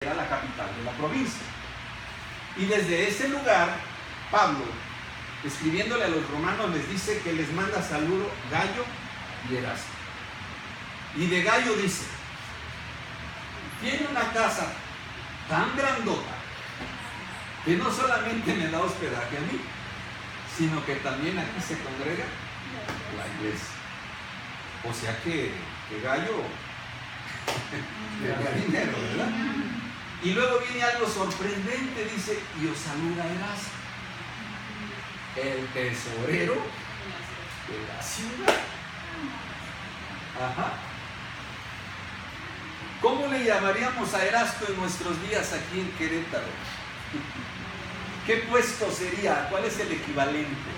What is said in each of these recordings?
era la capital de la provincia. Y desde ese lugar, Pablo, escribiéndole a los romanos, les dice que les manda saludo Gayo y Erasto. Y de Gayo dice: tiene una casa tan grandota que no solamente me da hospedaje a mí, sino que también aquí se congrega la iglesia. O sea que Gayo le da dinero, ¿verdad? Y luego viene algo sorprendente, dice: y os saluda Erasto, el tesorero de la ciudad. Ajá. ¿Cómo le llamaríamos a Erasto en nuestros días aquí en Querétaro? ¿Qué puesto sería? ¿Cuál es el equivalente?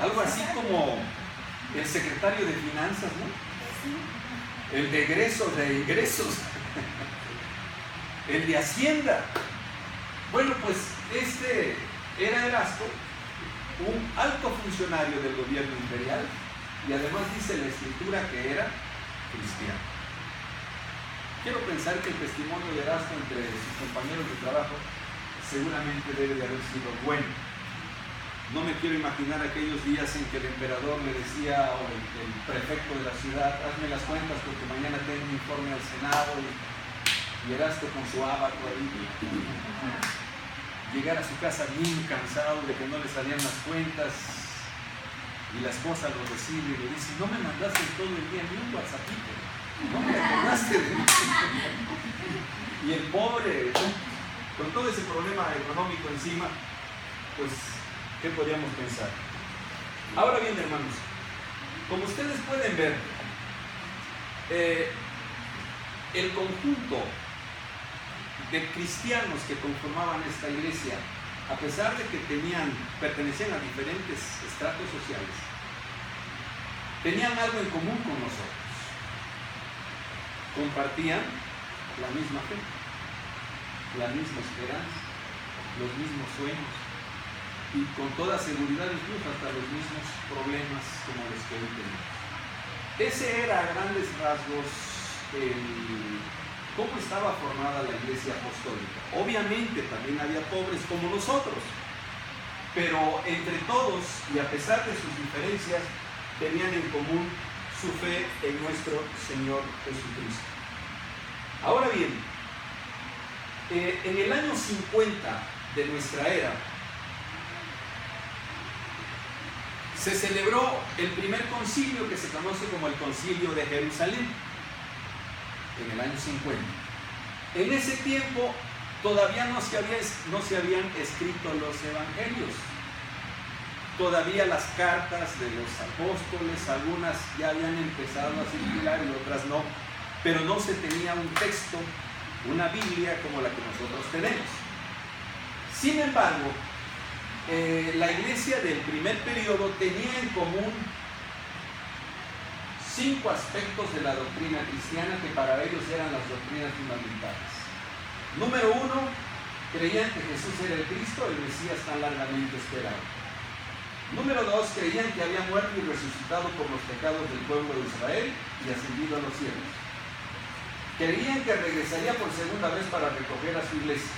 Algo así como el secretario de Finanzas, ¿no? El de egresos, el de Hacienda. Bueno, pues este era Erasto, un alto funcionario del gobierno imperial, y además dice la escritura que era cristiano. Quiero pensar que el testimonio de Erasto entre sus compañeros de trabajo seguramente debe de haber sido bueno. No me quiero imaginar aquellos días en que el emperador le decía, o el prefecto de la ciudad: hazme las cuentas porque mañana tengo un informe al Senado, y Erasto con su abaco ahí, llegar a su casa bien cansado de que no le salían las cuentas, y la esposa lo recibe y le dice: no me mandaste todo el día ni un WhatsAppito, no me acordaste de mí. Y el pobre, con todo ese problema económico encima, pues, ¿qué podríamos pensar? Ahora bien, hermanos, como ustedes pueden ver, el conjunto de cristianos que conformaban esta iglesia, a pesar de que pertenecían a diferentes estratos sociales, tenían algo en común con nosotros. Compartían la misma fe, la misma esperanza, los mismos sueños, y con toda seguridad incluso hasta los mismos problemas como los que hoy tenemos. Ese era a grandes rasgos cómo estaba formada la iglesia apostólica. Obviamente también había pobres como nosotros, pero entre todos, y a pesar de sus diferencias, tenían en común su fe en nuestro Señor Jesucristo. Ahora bien, en el año 50 de nuestra era, se celebró el primer concilio que se conoce como el Concilio de Jerusalén, en el año 50. En ese tiempo todavía no se habían escrito los evangelios. Todavía las cartas de los apóstoles, algunas ya habían empezado a circular y otras no, pero no se tenía un texto, una Biblia como la que nosotros tenemos. Sin embargo, la iglesia del primer periodo tenía en común 5 aspectos de la doctrina cristiana que para ellos eran las doctrinas fundamentales. Número 1, creían que Jesús era el Cristo, el Mesías tan largamente esperado. Número 2, creían que había muerto y resucitado por los pecados del pueblo de Israel y ascendido a los cielos. Creían que regresaría por segunda vez para recoger a su iglesia.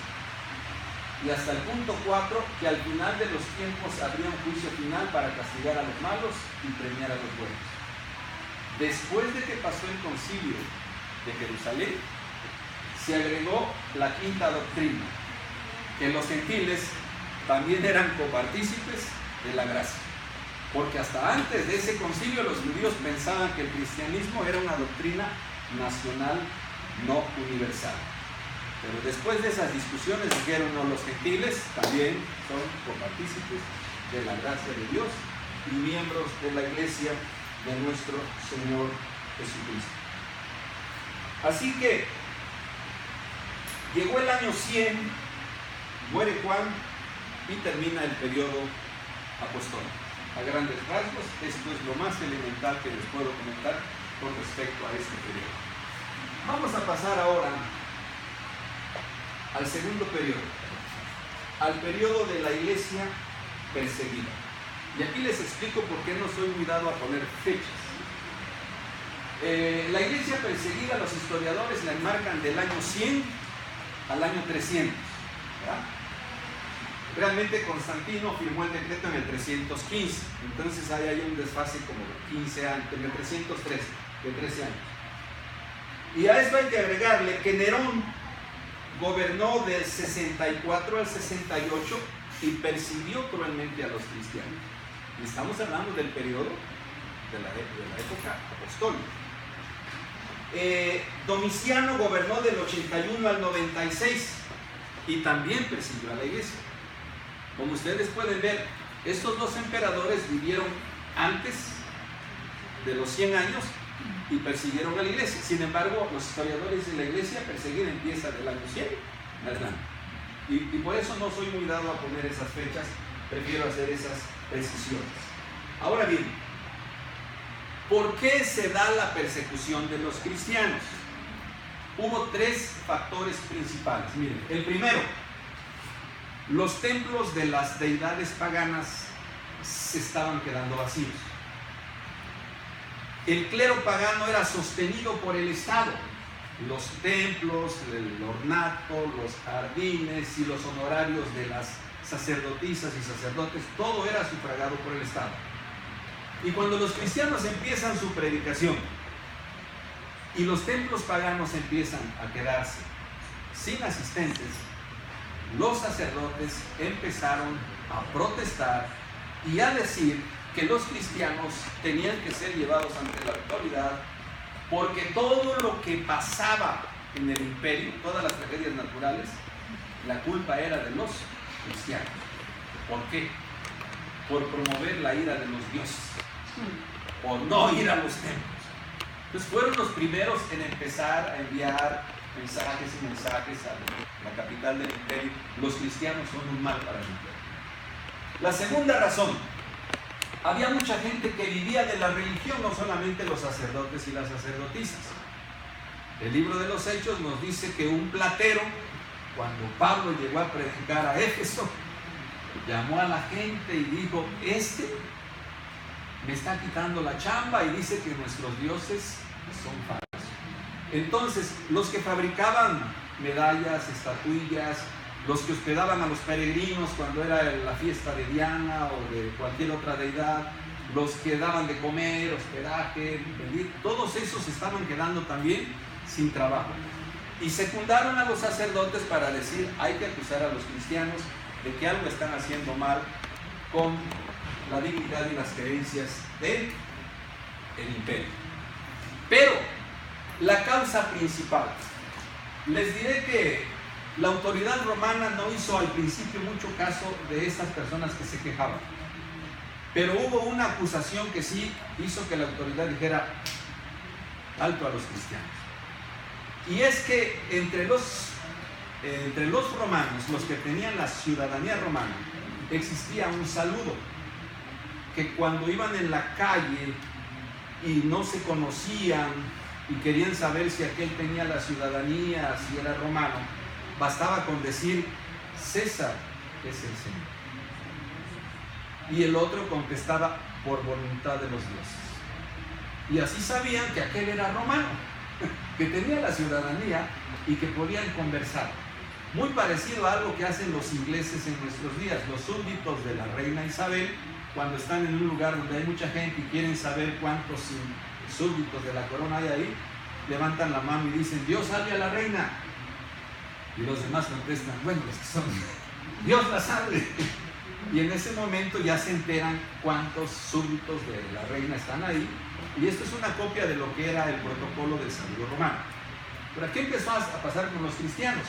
Y hasta el punto 4, que al final de los tiempos habría un juicio final para castigar a los malos y premiar a los buenos. Después de que pasó el concilio de Jerusalén, se agregó la quinta doctrina, que los gentiles también eran copartícipes de la gracia, porque hasta antes de ese concilio los judíos pensaban que el cristianismo era una doctrina nacional, no universal. Pero después de esas discusiones dijeron: no, los gentiles también son copartícipes de la gracia de Dios y miembros de la iglesia de nuestro Señor Jesucristo. Así que llegó el año 100, muere Juan y termina el periodo apostólico. A grandes rasgos, esto es lo más elemental que les puedo comentar con respecto a este periodo. Vamos a pasar ahora al segundo periodo, al periodo de la iglesia perseguida. Y aquí les explico por qué no soy muy dado a poner fechas. La iglesia perseguida, los historiadores la enmarcan del año 100 al año 300, ¿verdad? Realmente Constantino firmó el decreto en el 315, entonces ahí hay un desfase como de 15 años, en el 313, de 13 años. Y a esto hay que agregarle que Nerón gobernó del 64 al 68 y persiguió cruelmente a los cristianos. Y estamos hablando del periodo de la época apostólica. Domiciano gobernó del 81 al 96 y también persiguió a la iglesia. Como ustedes pueden ver, estos dos emperadores vivieron antes de los 100 años y persiguieron a la iglesia. Sin embargo, los historiadores de la iglesia perseguir empieza del año 100 en adelante. Y por eso no soy muy dado a poner esas fechas, prefiero hacer esas precisiones. Ahora bien, ¿por qué se da la persecución de los cristianos? Hubo tres factores principales. Miren, el primero, los templos de las deidades paganas se estaban quedando vacíos. El clero pagano era sostenido por el Estado. Los templos, el ornato, los jardines y los honorarios de las sacerdotisas y sacerdotes, todo era sufragado por el Estado. Y cuando los cristianos empiezan su predicación y los templos paganos empiezan a quedarse sin asistentes, los sacerdotes empezaron a protestar y a decir que los cristianos tenían que ser llevados ante la autoridad porque todo lo que pasaba en el imperio, todas las tragedias naturales, la culpa era de los cristianos. ¿Por qué? Por promover la ira de los dioses, por no ir a los templos. Entonces fueron los primeros en empezar a enviar mensajes y mensajes a la capital del imperio. Los cristianos son un mal para el imperio. La segunda razón, había mucha gente que vivía de la religión, no solamente los sacerdotes y las sacerdotisas. El libro de los Hechos nos dice que un platero, cuando Pablo llegó a predicar a Éfeso, llamó a la gente y dijo: este me está quitando la chamba y dice que nuestros dioses son falsos. Entonces, los que fabricaban medallas, estatuillas, los que hospedaban a los peregrinos cuando era la fiesta de Diana o de cualquier otra deidad, los que daban de comer, hospedaje, todos esos estaban quedando también sin trabajo. Y secundaron a los sacerdotes para decir: hay que acusar a los cristianos de que algo están haciendo mal con la dignidad y las creencias del imperio. Pero la causa principal, les diré que la autoridad romana no hizo al principio mucho caso de estas personas que se quejaban, pero hubo una acusación que sí hizo que la autoridad dijera: alto a los cristianos. Y es que entre los romanos, los que tenían la ciudadanía romana, existía un saludo, que cuando iban en la calle y no se conocían y querían saber si aquel tenía la ciudadanía, si era romano, bastaba con decir: César es el Señor. Y el otro contestaba: por voluntad de los dioses. Y así sabían que aquel era romano, que tenía la ciudadanía y que podían conversar. Muy parecido a algo que hacen los ingleses en nuestros días. Los súbditos de la reina Isabel, cuando están en un lugar donde hay mucha gente y quieren saber cuántos súbditos de la corona hay ahí, levantan la mano y dicen: Dios salve a la reina. Y los demás contestan: bueno, los que son, Dios la salve. Y en ese momento ya se enteran cuántos súbditos de la reina están ahí. Y esto es una copia de lo que era el protocolo del saludo romano. Pero aquí empezó a pasar con los cristianos,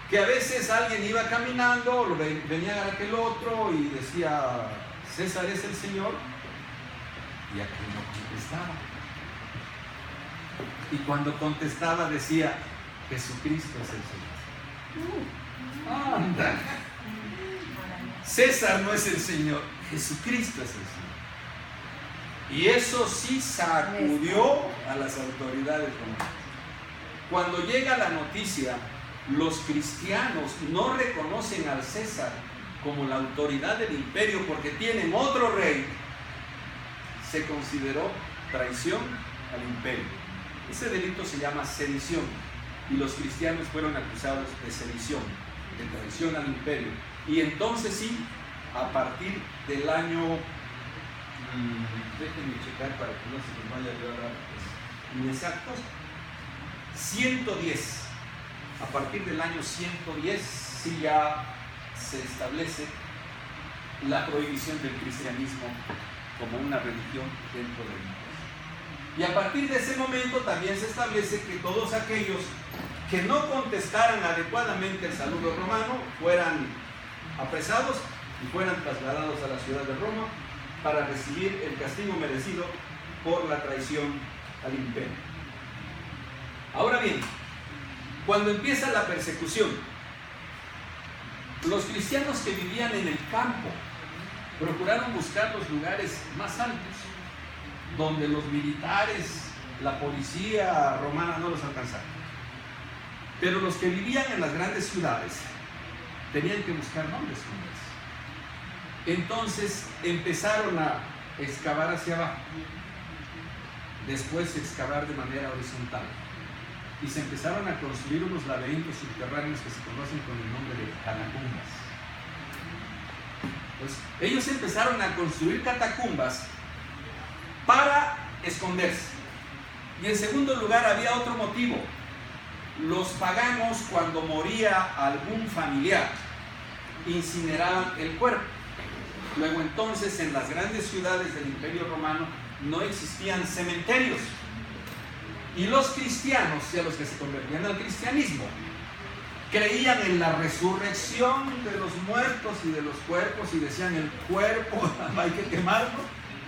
que a veces alguien iba caminando, venía aquel otro y decía: César es el Señor, y aquel no contestaba. Y cuando contestaba decía: Jesucristo es el Señor. ¡Anda! César no es el Señor, Jesucristo es el Señor. Y eso sí sacudió a las autoridades romanas. Cuando llega la noticia, los cristianos no reconocen al César como la autoridad del imperio porque tienen otro rey, se consideró traición al imperio. Ese delito se llama sedición y los cristianos fueron acusados de sedición, de traición al imperio. Y entonces sí, a partir del año, déjenme checar para que no se nos vaya a llevar inexactos, 110. A partir del año 110 sí ya se establece la prohibición del cristianismo como una religión dentro del mundo. Y a partir de ese momento también se establece que todos aquellos que no contestaran adecuadamente el saludo romano fueran apresados y fueran trasladados a la ciudad de Roma para recibir el castigo merecido por la traición al imperio. Ahora bien, cuando empieza la persecución, los cristianos que vivían en el campo procuraron buscar los lugares más altos, donde los militares, la policía romana no los alcanzaron. Pero los que vivían en las grandes ciudades tenían que buscar dónde esconderse. Entonces empezaron a excavar hacia abajo, después excavar de manera horizontal, y se empezaron a construir unos laberintos subterráneos que se conocen con el nombre de catacumbas. Pues ellos empezaron a construir catacumbas para esconderse. Y en segundo lugar había otro motivo. Los paganos, cuando moría algún familiar, incineraban el cuerpo. Luego entonces en las grandes ciudades del Imperio Romano no existían cementerios. Y los cristianos, y a los que se convertían al cristianismo, creían en la resurrección de los muertos y de los cuerpos, y decían: el cuerpo hay que quemarlo,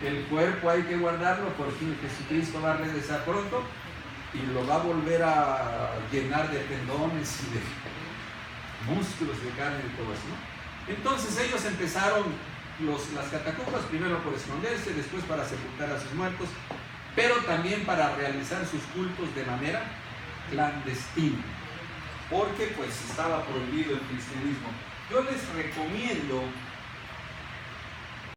el cuerpo hay que guardarlo, porque Jesucristo va a regresar pronto y lo va a volver a llenar de tendones y de músculos, de carne y todo eso, ¿no? Entonces ellos empezaron las catacumbas, primero por esconderse, después para sepultar a sus muertos, pero también para realizar sus cultos de manera clandestina, porque pues estaba prohibido el cristianismo. Yo les recomiendo